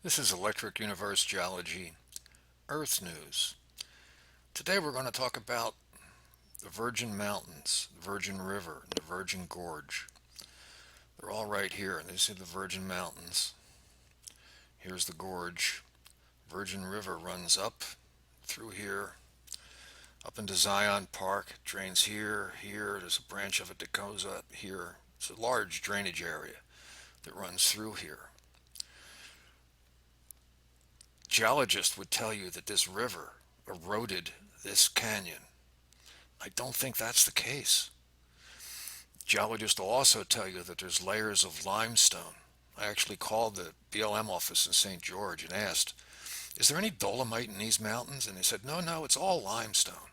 This is Electric Universe Geology Earth News. Today we're going to talk about the Virgin Mountains, the Virgin River, and the Virgin Gorge. They're all right here, and these are the Virgin Mountains. Here's the gorge. Virgin River runs up through here, up into Zion Park, drains here, here. There's a branch of it that goes up here. It's a large drainage area that runs through here. Geologists would tell you that this river eroded this canyon. I don't think that's the case. Geologists will also tell you that there's layers of limestone. I actually called the BLM office in St. George and asked, is there any dolomite in these mountains? And they said, no, it's all limestone.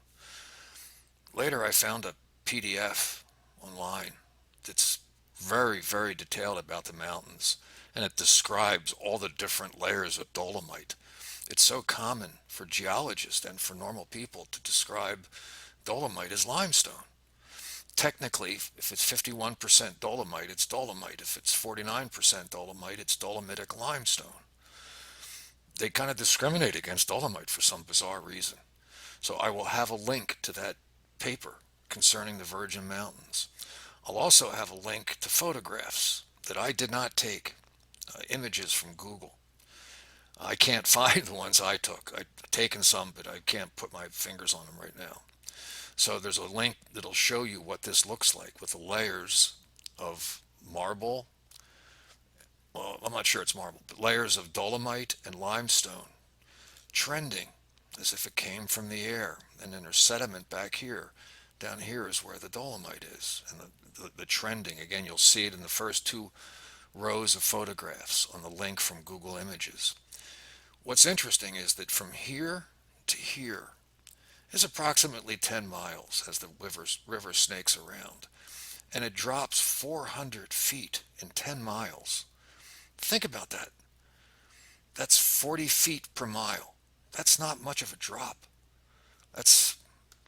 Later I found a PDF online that's very detailed about the mountains, and it describes all the different layers of dolomite. It's so common for geologists and for normal people to describe dolomite as limestone. Technically, if it's 51% dolomite, it's dolomite. If it's 49% dolomite, it's dolomitic limestone. They kind of discriminate against dolomite for some bizarre reason. So I will have a link to that paper concerning the Virgin Mountains. I'll also have a link to photographs that I did not take, images from Google. I can't find the ones I took. I've taken some, but I can't put my fingers on them right now. So there's a link that'll show you what this looks like with the layers of marble. Well, I'm not sure it's marble, but layers of dolomite and limestone trending as if it came from the air. And then there's sediment back here. Down here is where the dolomite is. And the trending, again, you'll see it in the first two rows of photographs on the link from Google Images. What's interesting is that from here to here is approximately 10 miles as the river snakes around. And it drops 400 feet in 10 miles. Think about that. That's 40 feet per mile. That's not much of a drop. That's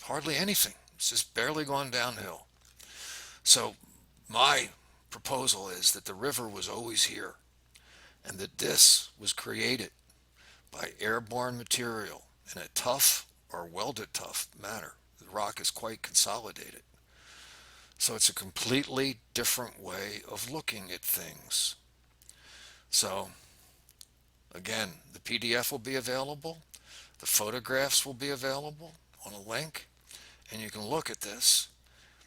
hardly anything. It's just barely gone downhill. So my proposal is that the river was always here and that this was created by airborne material in a tough or welded tough manner. The rock is quite consolidated. So it's a completely different way of looking at things. So again, the PDF will be available. The photographs will be available on a link, and you can look at this.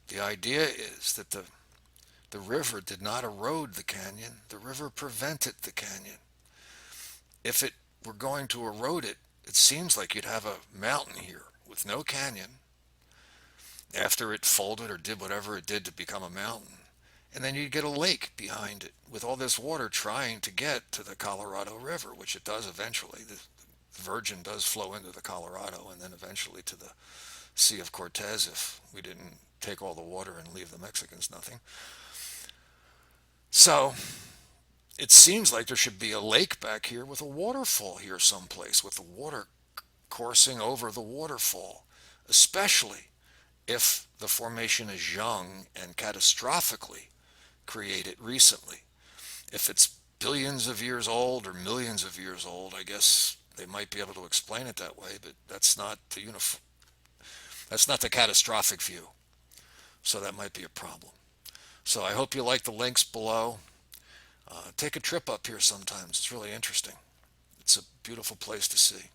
The idea is that the river did not erode the canyon. The river prevented the canyon. If it were going to erode it, it seems like you'd have a mountain here with no canyon after it folded or did whatever it did to become a mountain. And then you'd get a lake behind it with all this water trying to get to the Colorado River, which it does eventually. The Virgin does flow into the Colorado and then eventually to the Sea of Cortez if we didn't take all the water and leave the Mexicans nothing. So it seems like there should be a lake back here with a waterfall here someplace, with the water coursing over the waterfall, especially if the formation is young and catastrophically created recently. If it's billions of years old or millions of years old, I guess they might be able to explain it that way, but that's not the catastrophic view. So that might be a problem. So I hope you like the links below. Take a trip up here sometimes. It's really interesting. It's a beautiful place to see.